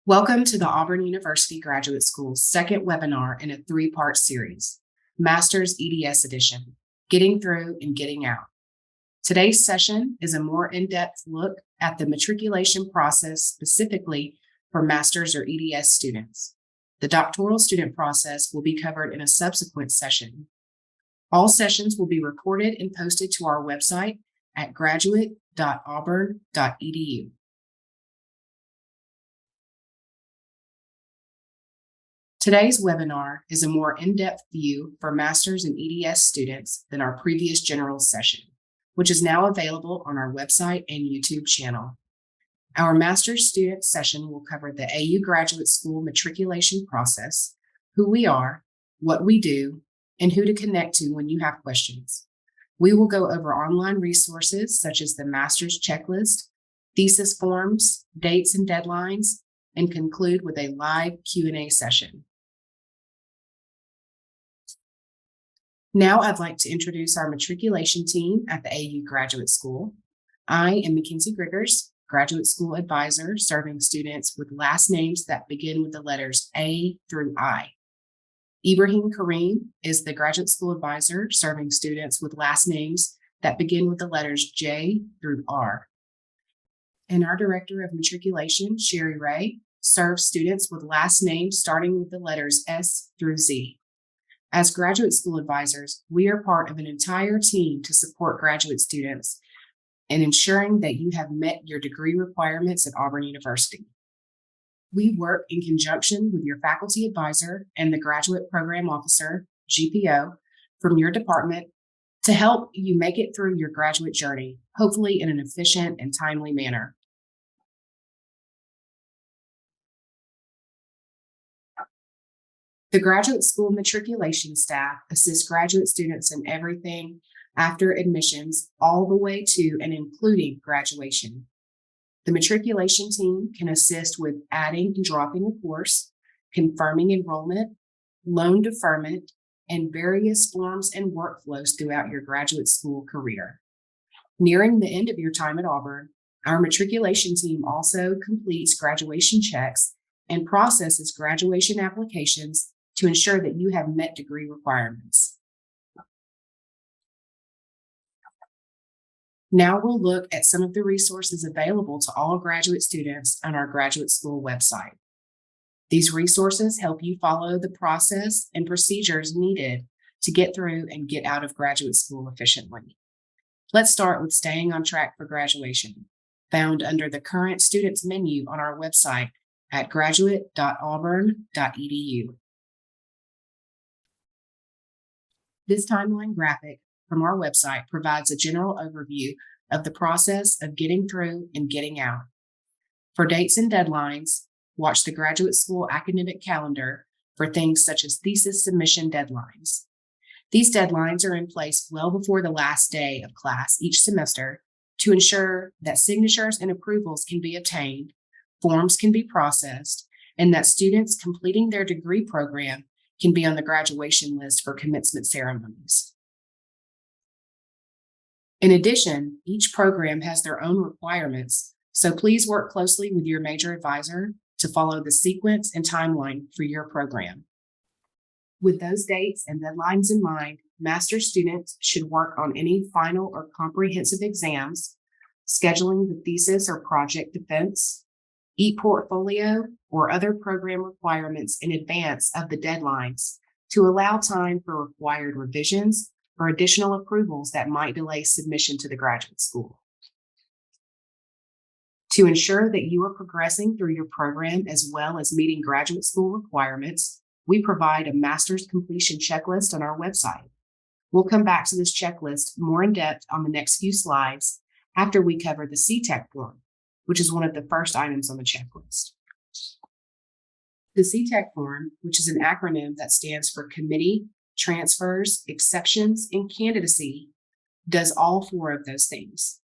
Welcome to the Auburn University Graduate School's second webinar in a three-part series, Master's EdS Edition, Getting Through and Getting Out. Today's session is a more in-depth look at the matriculation process specifically for Master's or EdS students. The doctoral student process will be covered in a subsequent session. All sessions will be recorded and posted to our website at graduate.auburn.edu. Today's webinar is a more in-depth view for Master's and EdS students than our previous general session, which is now available on our website and YouTube channel. Our Master's student session will cover the AU Graduate School matriculation process, who we are, what we do, and who to connect to when you have questions. We will go over online resources such as the Master's checklist, thesis forms, dates and deadlines, and conclude with a live Q&A session. Now I'd like to introduce our matriculation team at the AU Graduate School. I am Mackenzie Griggers, Graduate School Advisor, serving students with last names that begin with the letters A through I. Ibrahim Kareem is the Graduate School Advisor, serving students with last names that begin with the letters J through R. And our Director of Matriculation, Sherry Ray, serves students with last names starting with the letters S through Z. As graduate school advisors, we are part of an entire team to support graduate students and ensuring that you have met your degree requirements at Auburn University. We work in conjunction with your faculty advisor and the graduate program officer, GPO, from your department to help you make it through your graduate journey, hopefully in an efficient and timely manner. The graduate school matriculation staff assists graduate students in everything after admissions, all the way to and including graduation. The matriculation team can assist with adding and dropping a course, confirming enrollment, loan deferment, and various forms and workflows throughout your graduate school career. Nearing the end of your time at Auburn, our matriculation team also completes graduation checks and processes graduation applications to ensure that you have met degree requirements. Now we'll look at some of the resources available to all graduate students on our graduate school website. These resources help you follow the process and procedures needed to get through and get out of graduate school efficiently. Let's start with staying on track for graduation, found under the current students menu on our website at graduate.auburn.edu. This timeline graphic from our website provides a general overview of the process of getting through and getting out. For dates and deadlines, watch the graduate school academic calendar for things such as thesis submission deadlines. These deadlines are in place well before the last day of class each semester to ensure that signatures and approvals can be obtained, forms can be processed, and that students completing their degree program can be on the graduation list for commencement ceremonies. In addition, each program has their own requirements, so please work closely with your major advisor to follow the sequence and timeline for your program. With those dates and deadlines in mind, master's students should work on any final or comprehensive exams, scheduling the thesis or project defense, e-portfolio, or other program requirements in advance of the deadlines to allow time for required revisions or additional approvals that might delay submission to the graduate school. To ensure that you are progressing through your program as well as meeting graduate school requirements, we provide a master's completion checklist on our website. We'll come back to this checklist more in depth on the next few slides after we cover the CTEC form, which is one of the first items on the checklist. The CTEC form, which is an acronym that stands for Committee, Transfers, Exceptions, and Candidacy, does all four of those things.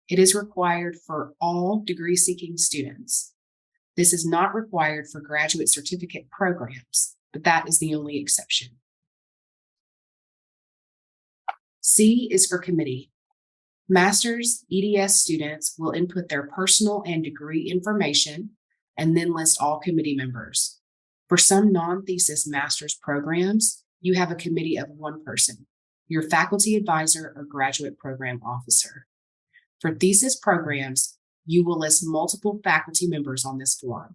It is required for all degree-seeking students. This is not required for graduate certificate programs, but that is the only exception. C is for committee. Master's EdS students will input their personal and degree information and then list all committee members. For some non-thesis master's programs, you have a committee of one person, your faculty advisor or graduate program officer. For thesis programs, you will list multiple faculty members on this form.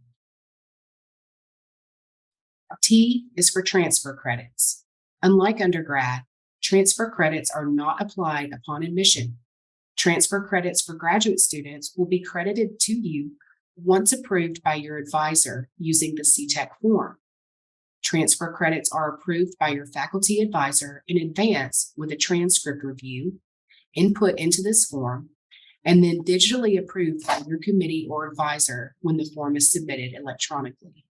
T is for transfer credits. Unlike undergrad, transfer credits are not applied upon admission. Transfer credits for graduate students will be credited to you once approved by your advisor using the CTEC form. Transfer credits are approved by your faculty advisor in advance with a transcript review, input into this form, and then digitally approved by your committee or advisor when the form is submitted electronically.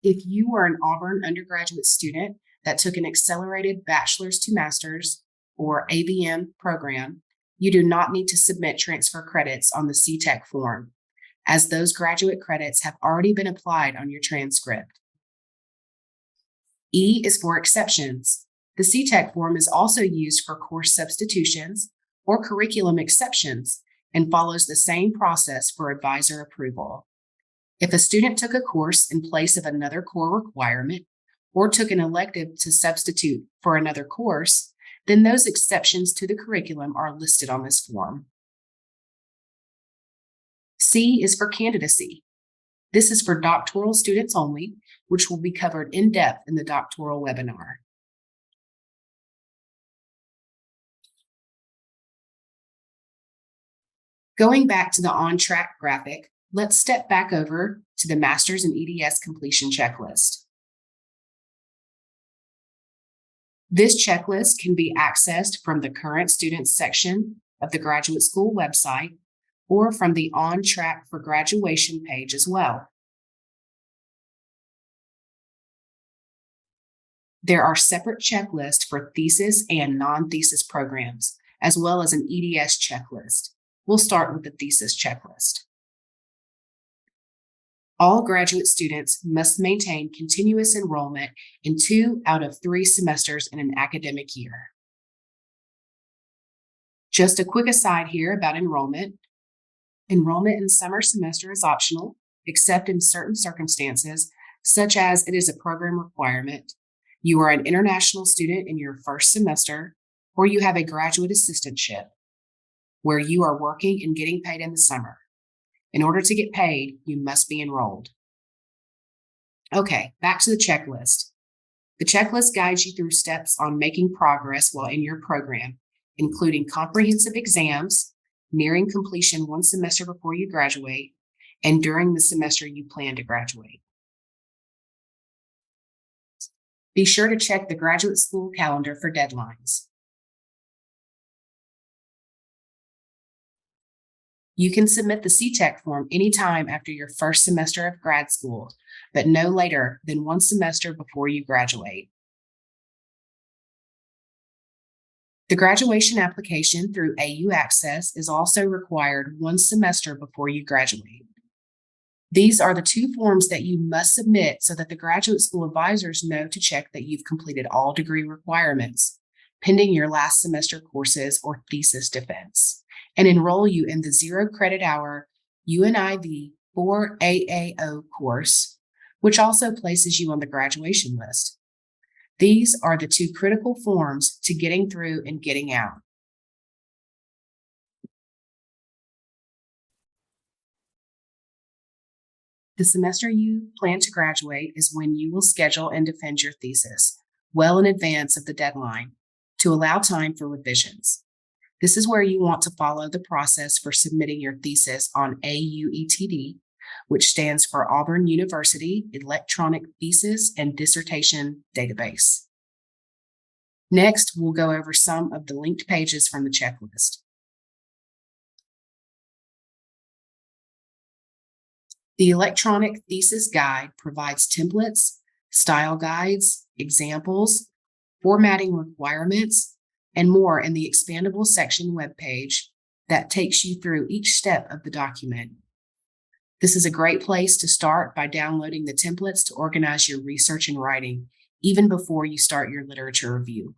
If you are an Auburn undergraduate student that took an accelerated bachelor's to master's or ABM program, you do not need to submit transfer credits on the CTEC form, as those graduate credits have already been applied on your transcript. E is for exceptions. The CTEC form is also used for course substitutions or curriculum exceptions and follows the same process for advisor approval. If a student took a course in place of another core requirement or took an elective to substitute for another course, then those exceptions to the curriculum are listed on this form. C is for candidacy. This is for doctoral students only, which will be covered in depth in the doctoral webinar. Going back to the on-track graphic, let's step back over to the Master's and EdS completion checklist. This checklist can be accessed from the current students section of the graduate school website or from the On Track for Graduation page as well. There are separate checklists for thesis and non-thesis programs, as well as an EdS checklist. We'll start with the thesis checklist. All graduate students must maintain continuous enrollment in 2 out of 3 semesters in an academic year. Just a quick aside here about enrollment. Enrollment in summer semester is optional, except in certain circumstances, such as it is a program requirement, you are an international student in your first semester, or you have a graduate assistantship, where you are working and getting paid in the summer. In order to get paid, you must be enrolled. Okay, back to the checklist. The checklist guides you through steps on making progress while in your program, including comprehensive exams, nearing completion 1 semester before you graduate, and during the semester you plan to graduate. Be sure to check the graduate school calendar for deadlines. You can submit the CTEC form anytime after your first semester of grad school, but no later than 1 semester before you graduate. The graduation application through AU Access is also required 1 semester before you graduate. These are the 2 forms that you must submit so that the graduate school advisors know to check that you've completed all degree requirements, pending your last semester courses or thesis defense, and enroll you in the 0 credit hour UNIV 4 AAO course, which also places you on the graduation list. These are the 2 critical forms to getting through and getting out. The semester you plan to graduate is when you will schedule and defend your thesis, well in advance of the deadline, to allow time for revisions. This is where you want to follow the process for submitting your thesis on AUETD, which stands for Auburn University Electronic Thesis and Dissertation Database. Next, we'll go over some of the linked pages from the checklist. The Electronic Thesis Guide provides templates, style guides, examples, formatting requirements, and more in the expandable section webpage that takes you through each step of the document. This is a great place to start by downloading the templates to organize your research and writing, even before you start your literature review.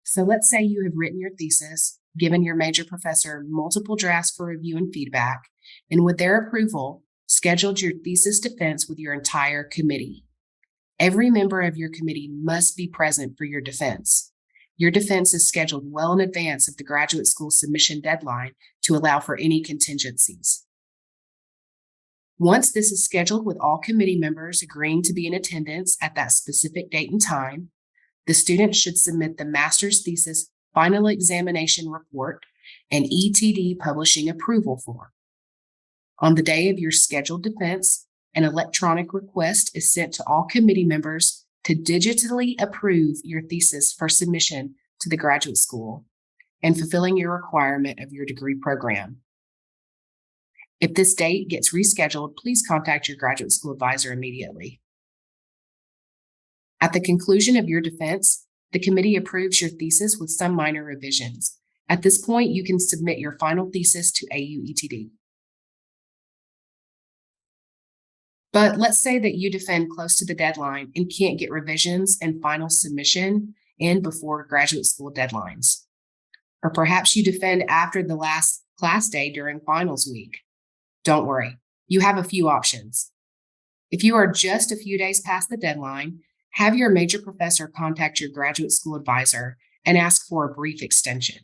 So let's say you have written your thesis, given your major professor multiple drafts for review and feedback, and with their approval, scheduled your thesis defense with your entire committee. Every member of your committee must be present for your defense. Your defense is scheduled well in advance of the graduate school submission deadline to allow for any contingencies. Once this is scheduled with all committee members agreeing to be in attendance at that specific date and time, the student should submit the master's thesis final examination report and ETD publishing approval form. On the day of your scheduled defense, an electronic request is sent to all committee members to digitally approve your thesis for submission to the graduate school and fulfilling your requirement of your degree program. If this date gets rescheduled, please contact your graduate school advisor immediately. At the conclusion of your defense, the committee approves your thesis with some minor revisions. At this point, you can submit your final thesis to AU-ETD. But let's say that you defend close to the deadline and can't get revisions and final submission in before graduate school deadlines. Or perhaps you defend after the last class day during finals week. Don't worry, you have a few options. If you are just a few days past the deadline, have your major professor contact your graduate school advisor and ask for a brief extension.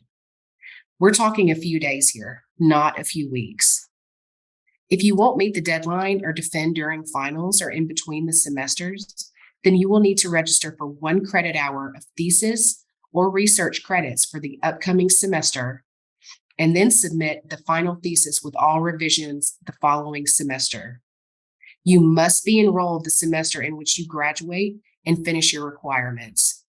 We're talking a few days here, not a few weeks. If you won't meet the deadline or defend during finals or in between the semesters, then you will need to register for 1 credit hour of thesis or research credits for the upcoming semester, and then submit the final thesis with all revisions the following semester. You must be enrolled the semester in which you graduate and finish your requirements.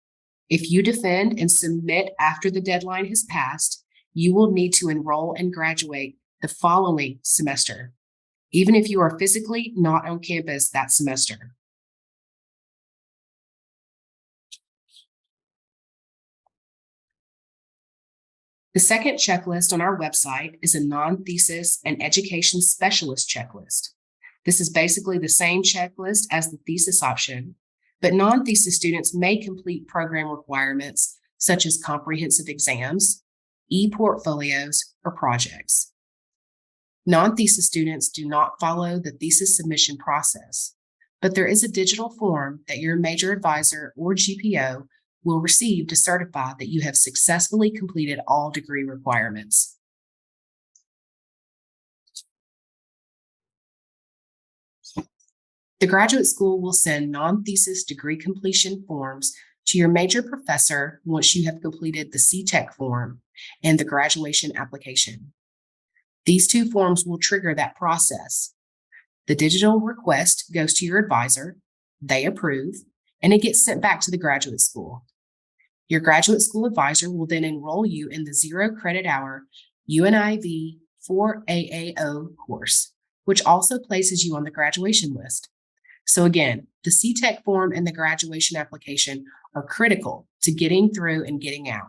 If you defend and submit after the deadline has passed, you will need to enroll and graduate the following semester, even if you are physically not on campus that semester. The second checklist on our website is a non-thesis and education specialist checklist. This is basically the same checklist as the thesis option, but non-thesis students may complete program requirements such as comprehensive exams, e-portfolios, or projects. Non-thesis students do not follow the thesis submission process, but there is a digital form that your major advisor or GPO will receive to certify that you have successfully completed all degree requirements. The graduate school will send non-thesis degree completion forms to your major professor once you have completed the CTEC form and the graduation application. These 2 forms will trigger that process. The digital request goes to your advisor, they approve, and it gets sent back to the graduate school. Your graduate school advisor will then enroll you in the 0 credit hour UNIV 4AAO course, which also places you on the graduation list. So again, the CTEC form and the graduation application are critical to getting through and getting out.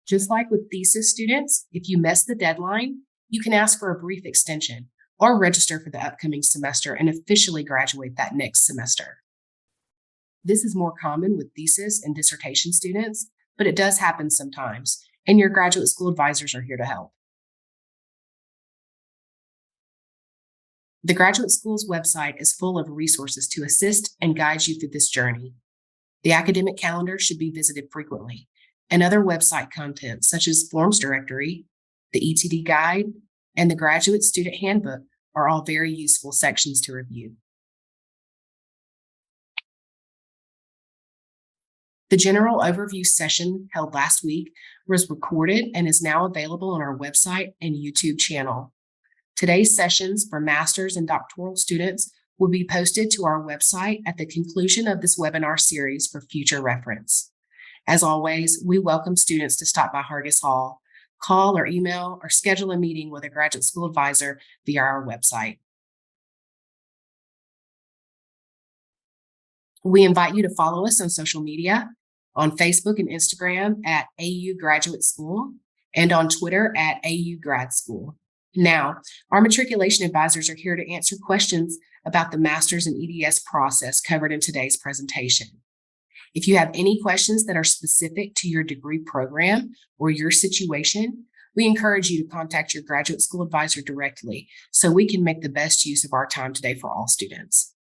Just like with thesis students, if you miss the deadline, you can ask for a brief extension or register for the upcoming semester and officially graduate that next semester. This is more common with thesis and dissertation students, but it does happen sometimes, and your graduate school advisors are here to help. The graduate school's website is full of resources to assist and guide you through this journey. The academic calendar should be visited frequently, and other website content such as Forms Directory, the ETD Guide, and the Graduate Student Handbook are all very useful sections to review. The general overview session held last week was recorded and is now available on our website and YouTube channel. Today's sessions for master's and doctoral students will be posted to our website at the conclusion of this webinar series for future reference. As always, we welcome students to stop by Hargis Hall, call or email, or schedule a meeting with a graduate school advisor via our website. We invite you to follow us on social media, on Facebook and Instagram at AU Graduate School, and on Twitter at AU Grad School. Now, our matriculation advisors are here to answer questions about the master's and EdS process covered in today's presentation. If you have any questions that are specific to your degree program or your situation, we encourage you to contact your graduate school advisor directly so we can make the best use of our time today for all students.